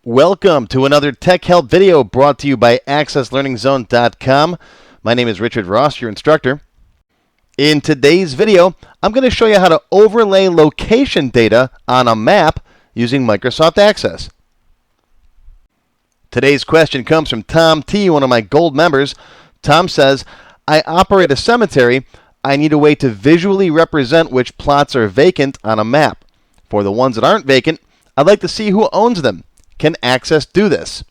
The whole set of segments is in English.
Welcome to another Tech Help video brought to you by AccessLearningZone.com. My name is Richard Ross, your instructor. In today's video, I'm going to show you how to overlay location data on a map using Microsoft Access. Today's question comes from Tom T., one of my gold members. Tom says, I operate a cemetery. I need a way to visually represent which plots are vacant on a map. For the ones that aren't vacant, I'd like to see who owns them. Can Access do this?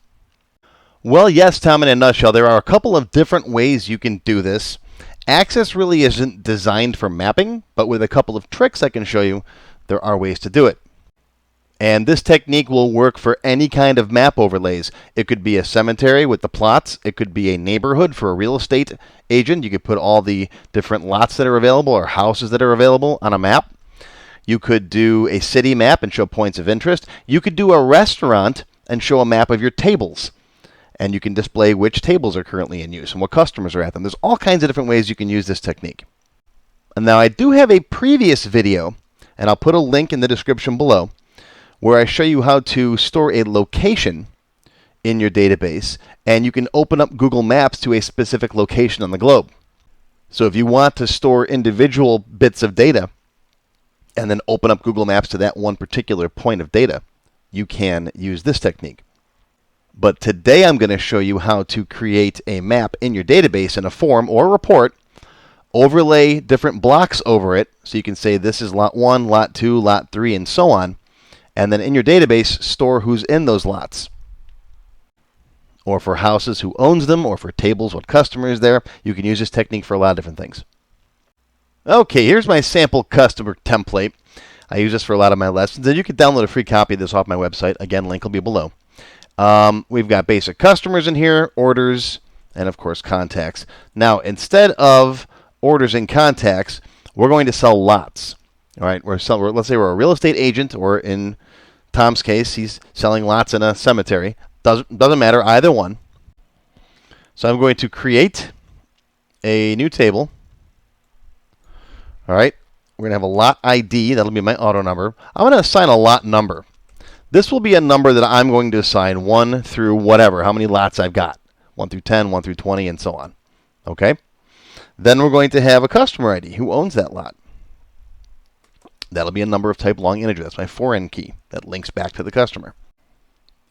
Well, yes, Tom, in a nutshell, there are a couple of different ways you can do this. Access really isn't designed for mapping, but with a couple of tricks I can show you, there are ways to do it. And this technique will work for any kind of map overlays. It could be a cemetery with the plots. It could be a neighborhood for a real estate agent. You could put all the different lots that are available or houses that are available on a map. You could do a city map and show points of interest. You could do a restaurant and show a map of your tables. And you can display which tables are currently in use and what customers are at them. There's all kinds of different ways you can use this technique. And now I do have a previous video, and I'll put a link in the description below, where I show you how to store a location in your database, and you can open up Google Maps to a specific location on the globe. So if you want to store individual bits of data, and then open up Google Maps to that one particular point of data, you can use this technique. But today I'm going to show you how to create a map in your database in a form or report, overlay different blocks over it, so you can say this is lot 1, lot 2, lot 3, and so on, and then in your database store who's in those lots. Or for houses, who owns them, or for tables, what customer is there. You can use this technique for a lot of different things. Okay, here's my sample customer template. I use this for a lot of my lessons, and you can download a free copy of this off my website. Again, link will be below. We've got basic customers in here, orders, and of course contacts. Now, instead of orders and contacts, we're going to sell lots. All right, let's say we're a real estate agent, or in Tom's case, he's selling lots in a cemetery. Doesn't matter, either one. So I'm going to create a new table. All right, we're going to have a lot ID. That'll be my auto number. I'm going to assign a lot number. This will be a number that I'm going to assign 1 through whatever, how many lots I've got. 1 through 10, 1 through 20, and so on. Okay? Then we're going to have a customer ID. Who owns that lot? That'll be a number of type long integer. That's my foreign key. That links back to the customer.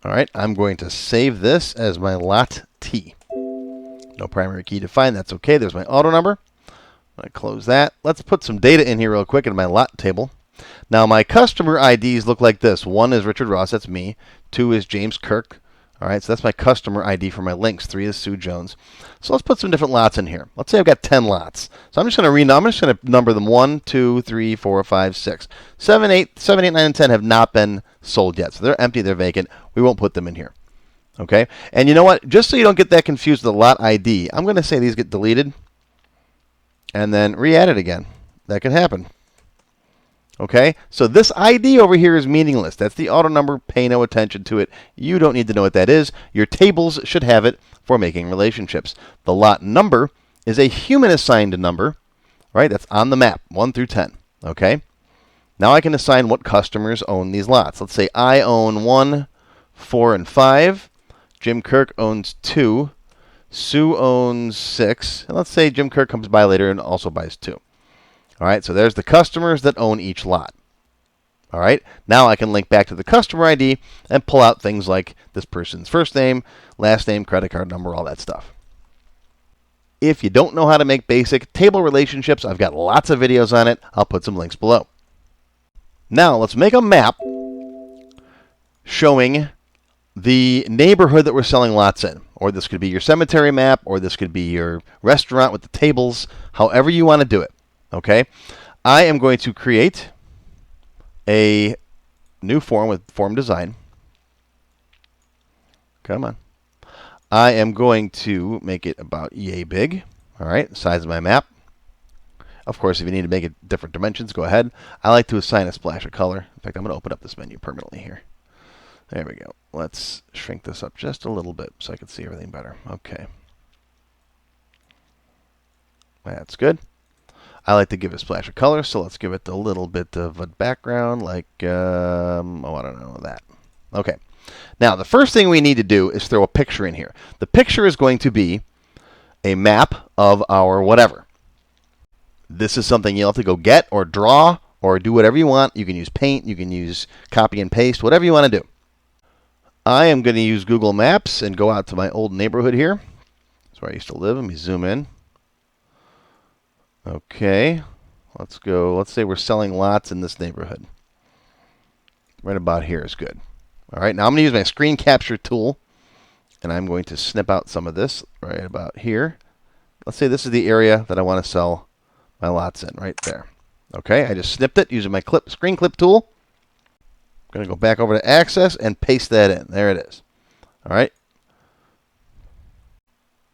All right, I'm going to save this as my lot T. No primary key defined. That's okay. There's my auto number. I close that. Let's put some data in here real quick in my lot table. Now my customer IDs look like this. 1 is Richard Ross, that's me. 2 is James Kirk. All right, so that's my customer ID for my links. 3 is Sue Jones. So let's put some different lots in here. Let's say I've got 10 lots. So I'm just going to number them 1, 2, 3, 4, 5, 6. 7, 8, 9, and 10 have not been sold yet. So they're empty, they're vacant. We won't put them in here. Okay? And you know what? Just so you don't get that confused with the lot ID, I'm going to say these get deleted and then re-add it again. That can happen. Okay? So this ID over here is meaningless. That's the auto number. Pay no attention to it. You don't need to know what that is. Your tables should have it for making relationships. The lot number is a human-assigned number, right? That's on the map, 1 through 10. Okay? Now I can assign what customers own these lots. Let's say I own 1, 4, and 5. Jim Kirk owns 2. Sue owns 6. And let's say Jim Kirk comes by later and also buys 2. All right, so there's the customers that own each lot. All right, now I can link back to the customer ID and pull out things like this person's first name, last name, credit card number, all that stuff. If you don't know how to make basic table relationships, I've got lots of videos on it. I'll put some links below. Now let's make a map showing the neighborhood that we're selling lots in. Or this could be your cemetery map, or this could be your restaurant with the tables, however you want to do it. Okay? I am going to create a new form with form design. Come on. I am going to make it about yay big. All right, size of my map. Of course, if you need to make it different dimensions, go ahead. I like to assign a splash of color. In fact, I'm going to open up this menu permanently here. There we go. Let's shrink this up just a little bit so I can see everything better. Okay. That's good. I like to give it a splash of color, so let's give it a little bit of a background, like, I don't know, that. Okay. Now, the first thing we need to do is throw a picture in here. The picture is going to be a map of our whatever. This is something you'll have to go get or draw or do whatever you want. You can use paint, you can use copy and paste, whatever you want to do. I am going to use Google Maps and go out to my old neighborhood here. That's where I used to live. Let me zoom in. Okay, let's go. Let's say we're selling lots in this neighborhood. Right about here is good. All right, now I'm going to use my screen capture tool, and I'm going to snip out some of this right about here. Let's say this is the area that I want to sell my lots in, right there. Okay, I just snipped it using my screen clip tool. I'm going to go back over to Access and paste that in. There it is. All right.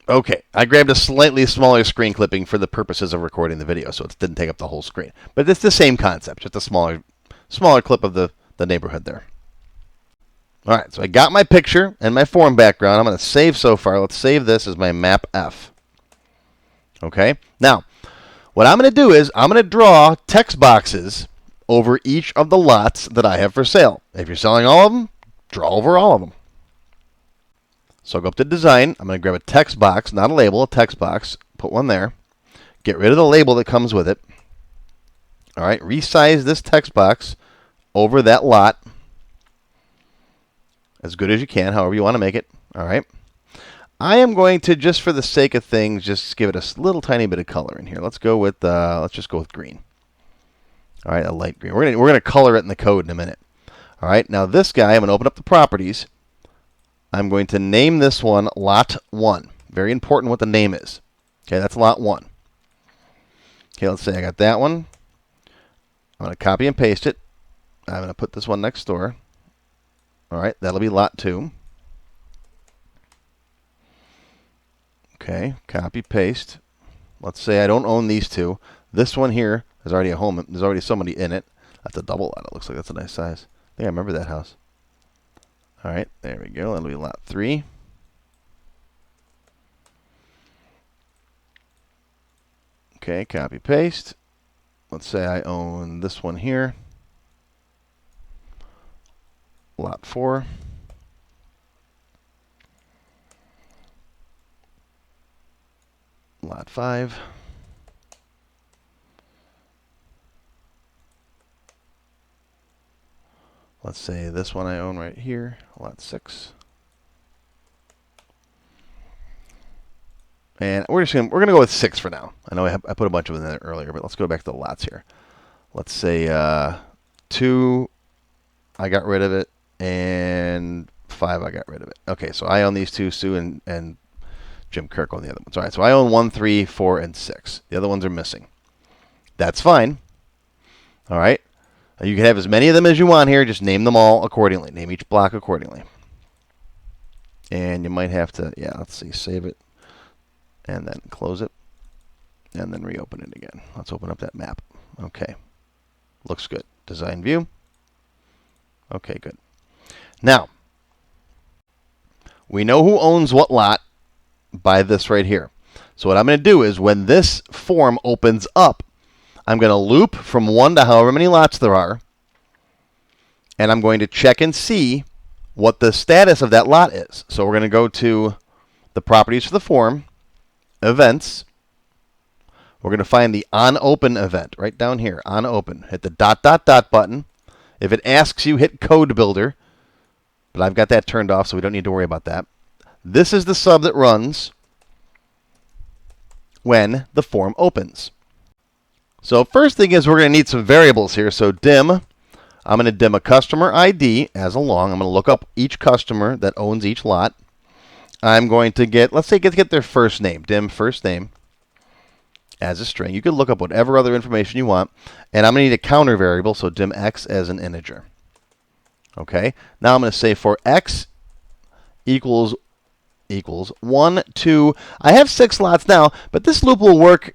Okay, I grabbed a slightly smaller screen clipping for the purposes of recording the video, so it didn't take up the whole screen. But it's the same concept, just a smaller clip of the neighborhood there. All right, so I got my picture and my form background. I'm going to save so far. Let's save this as my map F. Okay, now what I'm going to do is I'm going to draw text boxes over each of the lots that I have for sale. If you're selling all of them, draw over all of them. So I'll go up to Design. I'm going to grab a text box, not a label, a text box. Put one there. Get rid of the label that comes with it. All right, resize this text box over that lot as good as you can, however you want to make it. All right. I am going to, just for the sake of things, just give it a little tiny bit of color in here. Let's go with let's just go with green. All right, a light green. We're gonna color it in the code in a minute. All right, now this guy, I'm gonna open up the properties. I'm going to name this one Lot 1. Very important what the name is. Okay, that's Lot 1. Okay, let's say I got that one. I'm gonna copy and paste it. I'm gonna put this one next door. All right, that'll be Lot 2. Okay, copy, paste. Let's say I don't own these two. This one here is already a home. There's already somebody in it. That's a double lot. It looks like that's a nice size. I think I remember that house. All right, there we go. That'll be Lot 3. Okay, copy, paste. Let's say I own this one here. Lot 4. Lot 5. Let's say this one I own right here, Lot 6. And we're gonna go with 6 for now. I know I put a bunch of them in there earlier, but let's go back to the lots here. Let's say 2, I got rid of it, and 5, I got rid of it. Okay, so I own these two, Sue and Jim Kirk on the other ones. All right, so I own 1, 3, 4, and 6. The other ones are missing. That's fine. All right. You can have as many of them as you want here. Just name them all accordingly. Name each block accordingly. And you might have to, yeah, let's see, save it. And then close it. And then reopen it again. Let's open up that map. Okay. Looks good. Design view. Okay, good. Now, we know who owns what lot by this right here. So what I'm going to do is when this form opens up, I'm going to loop from 1 to however many lots there are, and I'm going to check and see what the status of that lot is. So we're going to go to the properties for the form, events. We're going to find the onOpen event right down here, onOpen. Hit the ... button. If it asks you, hit Code Builder, but I've got that turned off, so we don't need to worry about that. This is the sub that runs when the form opens. So first thing is we're going to need some variables here. So dim, I'm going to dim a customer ID as a long. I'm going to look up each customer that owns each lot. I'm going to get, let's say, get their first name. Dim first name as a string. You can look up whatever other information you want. And I'm going to need a counter variable, so dim x as an integer. Okay. Now I'm going to say for x equals 1, 2. I have 6 lots now, but this loop will work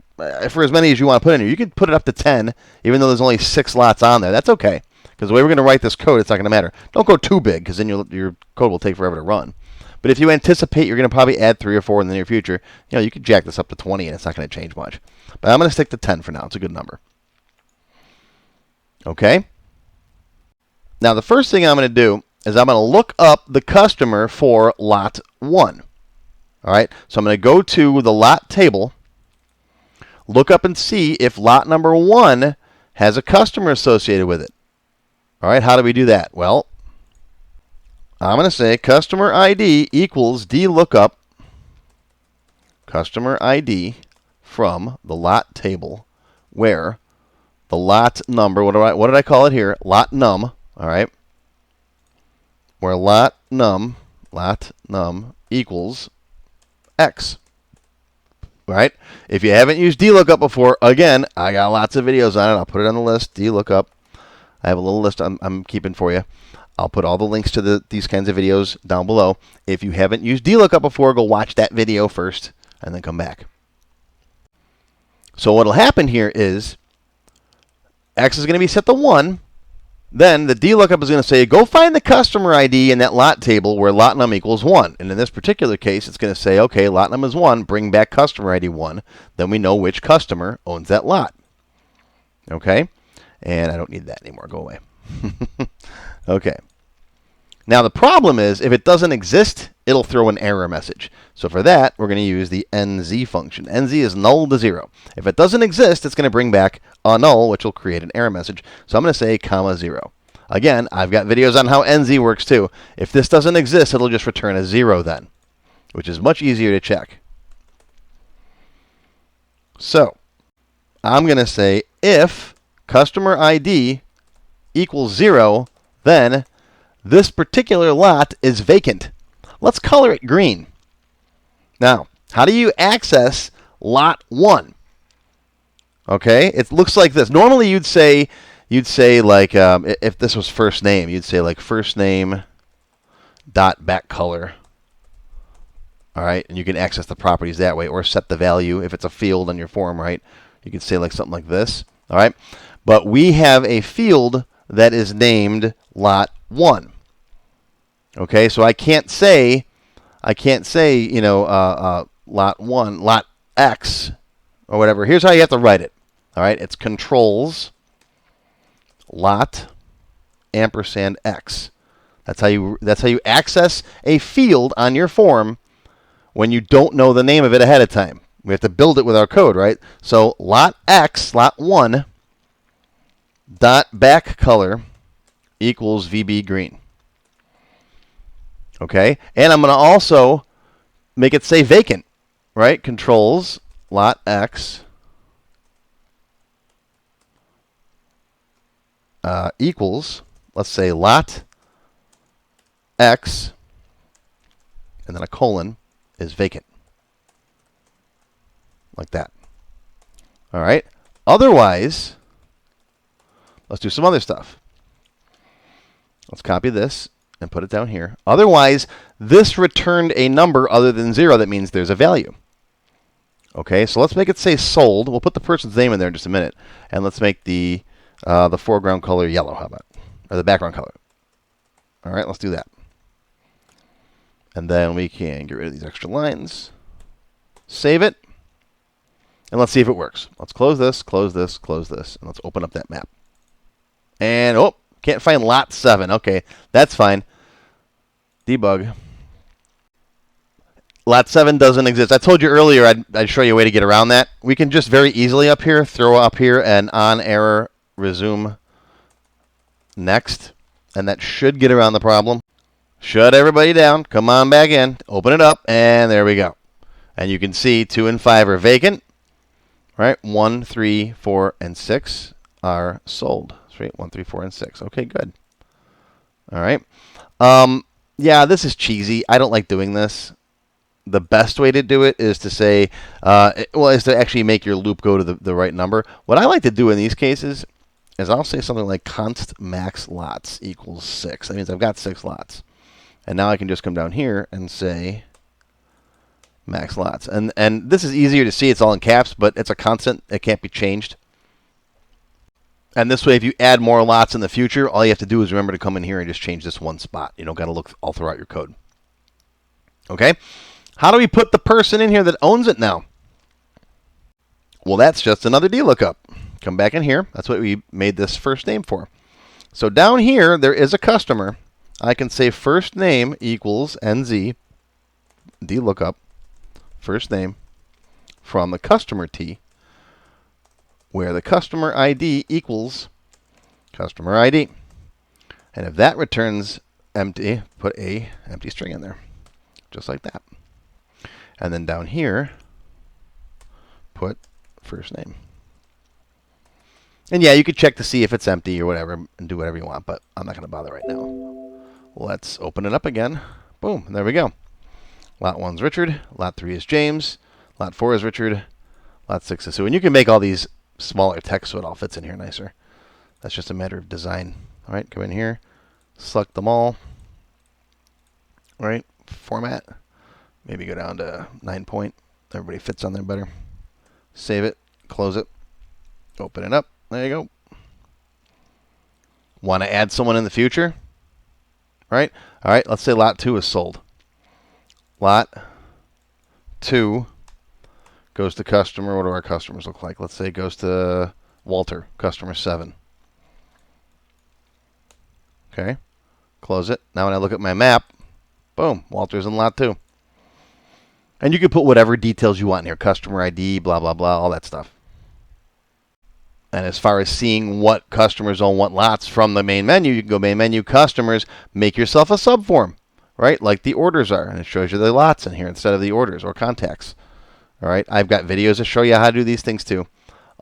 for as many as you want to put in here. You can put it up to 10, even though there's only 6 lots on there. That's okay, because the way we're going to write this code, it's not going to matter. Don't go too big, because then your code will take forever to run. But if you anticipate you're going to probably add 3 or 4 in the near future, you could jack this up to 20, and it's not going to change much. But I'm going to stick to 10 for now. It's a good number. Okay? Now, the first thing I'm going to do is I'm going to look up the customer for lot 1. All right, so I'm going to go to the lot table, look up and see if lot number 1 has a customer associated with it. All right, how do we do that? Well, I'm going to say customer ID equals DLOOKUP customer ID from the lot table where the lot number, what did I call it here? Lot num, all right? Where lot num equals X. Right? If you haven't used DLOOKUP before, again, I got lots of videos on it. I'll put it on the list, DLOOKUP. I have a little list I'm keeping for you. I'll put all the links to these kinds of videos down below. If you haven't used DLOOKUP before, go watch that video first and then come back. So what will happen here is X is going to be set to 1. Then the DLOOKUP is going to say, go find the customer ID in that lot table where lot num equals 1. And in this particular case, it's going to say, okay, lot num is 1, bring back customer ID 1. Then we know which customer owns that lot. Okay? And I don't need that anymore. Go away. Okay. Now the problem is, if it doesn't exist, it'll throw an error message. So for that, we're going to use the NZ function. NZ is null to 0. If it doesn't exist, it's going to bring back a null, which will create an error message. So I'm going to say comma 0. Again, I've got videos on how NZ works too. If this doesn't exist, it'll just return a 0 then, which is much easier to check. So I'm going to say if customer ID equals 0, then this particular lot is vacant. Let's color it green. Now, how do you access lot 1? Okay, it looks like this. Normally you'd say like if this was first name, you'd say like first name dot back color. All right, and you can access the properties that way or set the value if it's a field on your form, right? You could say like something like this. All right, but we have a field that is named lot 1. Okay, so I can't say, you know, lot 1, lot X, or whatever. Here's how you have to write it. All right, it's controls lot ampersand X. That's how you access a field on your form when you don't know the name of it ahead of time. We have to build it with our code, right? So lot X, lot 1 dot back color equals VB green. Okay, and I'm going to also make it say vacant, right? Controls lot X equals, let's say lot X, and then a colon is vacant, like that. All right. Otherwise, let's do some other stuff. Let's copy this and put it down here. Otherwise, this returned a number other than 0. That means there's a value. Okay, so let's make it say sold. We'll put the person's name in there in just a minute. And let's make the foreground color yellow, how about? Or the background color. All right, let's do that. And then we can get rid of these extra lines. Save it. And let's see if it works. Let's close this, close this, close this. And let's open up that map. And, oh, can't find lot 7. Okay, that's fine. Debug. Lot 7 doesn't exist. I told you earlier I'd show you a way to get around that. We can just very easily up here, throw up here an on error resume next. And that should get around the problem. Shut everybody down. Come on back in. Open it up. And there we go. And you can see 2 and 5 are vacant. Right? 1, 3, 4, and 6 are sold. That's right. 1, 3, 4, and 6. Okay, good. All right. Yeah, this is cheesy. I don't like doing this. The best way to do it is to say, is to actually make your loop go to the right number. What I like to do in these cases is I'll say something like const max lots equals 6. That means I've got 6 lots. And now I can just come down here and say max lots. And this is easier to see. It's all in caps, but it's a constant. It can't be changed. And this way, if you add more lots in the future, all you have to do is remember to come in here and just change this one spot. You don't got to look all throughout your code. Okay? How do we put the person in here that owns it now? Well, that's just another DLOOKUP. Come back in here. That's what we made this first name for. So down here, there is a customer. I can say first name equals NZ DLOOKUP first name from the customer T, where the customer ID equals customer ID. And if that returns empty, put a empty string in there, just like that. And then down here, put first name. And yeah, you could check to see if it's empty or whatever and do whatever you want, but I'm not going to bother right now. Let's open it up again. Boom, there we go. Lot 1's Richard, Lot 3 is James, Lot 4 is Richard, Lot 6 is Sue. And you can make all these smaller text so it all fits in here nicer. That's just a matter of design. All right, go in here, select them all. All right, format. Maybe go down to 9 point. Everybody fits on there better. Save it, close it, open it up. There you go. Want to add someone in the future? Right? All right, let's say lot 2 is sold. Lot 2 goes to customer. What do our customers look like? Let's say it goes to Walter, customer 7. Okay, close it. Now when I look at my map, boom, Walter's in lot 2. And you can put whatever details you want in here, customer ID, blah, blah, blah, all that stuff. And as far as seeing what customers own what lots from the main menu, you can go main menu, customers, make yourself a subform, right? Like the orders are. And it shows you the lots in here instead of the orders or contacts. All right, I've got videos to show you how to do these things too,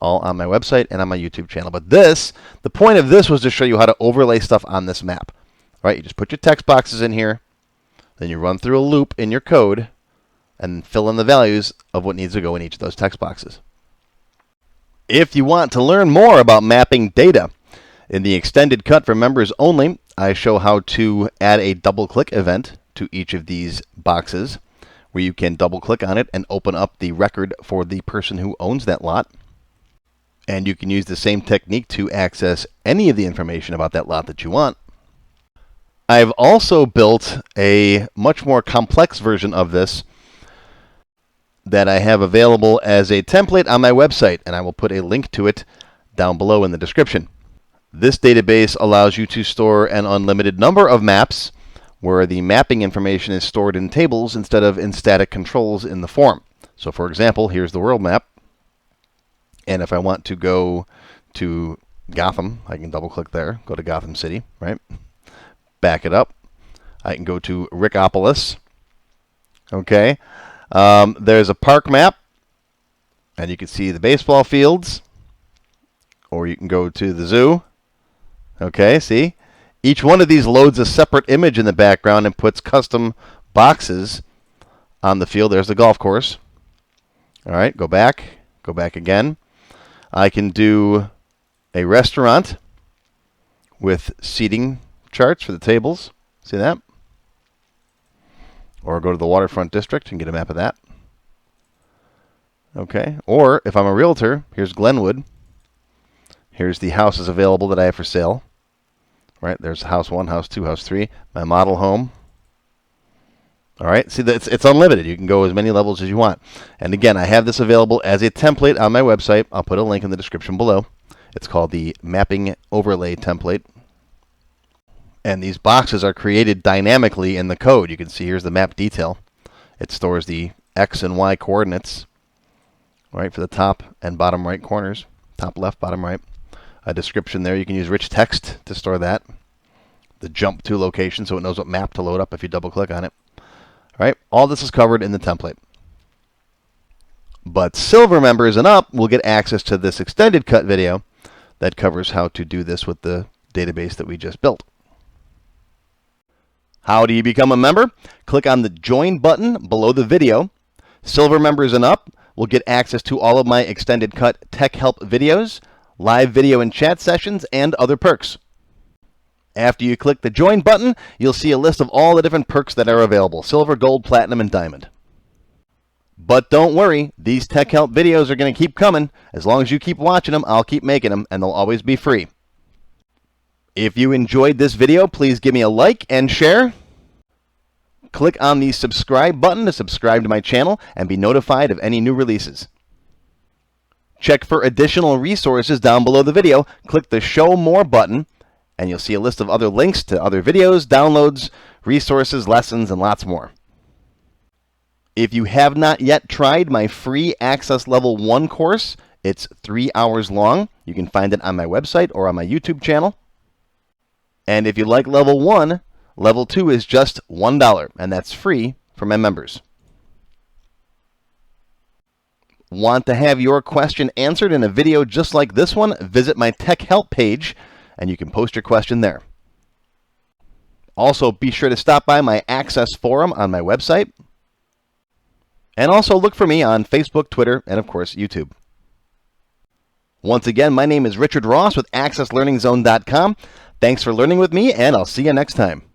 all on my website and on my YouTube channel. But this, the point of this was to show you how to overlay stuff on this map. All right, you just put your text boxes in here, then you run through a loop in your code, and fill in the values of what needs to go in each of those text boxes. If you want to learn more about mapping data, in the extended cut for members only, I show how to add a double-click event to each of these boxes, where you can double-click on it and open up the record for the person who owns that lot. And you can use the same technique to access any of the information about that lot that you want. I've also built a much more complex version of this that I have available as a template on my website, and I will put a link to it down below in the description. This database allows you to store an unlimited number of maps where the mapping information is stored in tables instead of in static controls in the form. So for example, here's the world map, and if I want to go to Gotham, I can double click there, go to Gotham City, right? Back it up. I can go to Rickopolis. Okay. There's a park map, and you can see the baseball fields, or you can go to the zoo. Okay, see? Each one of these loads a separate image in the background and puts custom boxes on the field. There's the golf course. All right, go back again. I can do a restaurant with seating charts for the tables. See that? Or go to the waterfront district and get a map of that. Okay. Or if I'm a realtor, here's Glenwood. Here's the houses available that I have for sale. Right, there's house 1, house 2, house 3, my model home. All right, see, it's unlimited. You can go as many levels as you want. And again, I have this available as a template on my website. I'll put a link in the description below. It's called the Mapping Overlay Template. And these boxes are created dynamically in the code. You can see here's the map detail. It stores the X and Y coordinates, right, for the top and bottom right corners. Top left, bottom right. A description there. You can use rich text to store that. The jump to location so it knows what map to load up if you double click on it. All right, all this is covered in the template. But silver members and up will get access to this extended cut video that covers how to do this with the database that we just built. How do you become a member? Click on the join button below the video. Silver members and up will get access to all of my extended cut tech help videos, live video and chat sessions, and other perks. After you click the join button, you'll see a list of all the different perks that are available: silver, gold, platinum, and diamond. But don't worry, these tech help videos are going to keep coming. As long as you keep watching them, I'll keep making them, and they'll always be free. If you enjoyed this video, please give me a like and share. Click on the subscribe button to subscribe to my channel and be notified of any new releases. Check for additional resources down below the video. Click the Show More button And you'll see a list of other links to other videos, downloads, resources, lessons, and lots more. If you have not yet tried my free Access Level 1 course, it's 3 hours long. You can find it on my website or on my YouTube channel. And if you like Level 1, Level 2 is just $1, and that's free for my members. Want to have your question answered in a video just like this one? Visit my Tech Help page, and you can post your question there. Also, be sure to stop by my Access forum on my website. And also look for me on Facebook, Twitter, and of course, YouTube. Once again, my name is Richard Ross with AccessLearningZone.com. Thanks for learning with me, and I'll see you next time.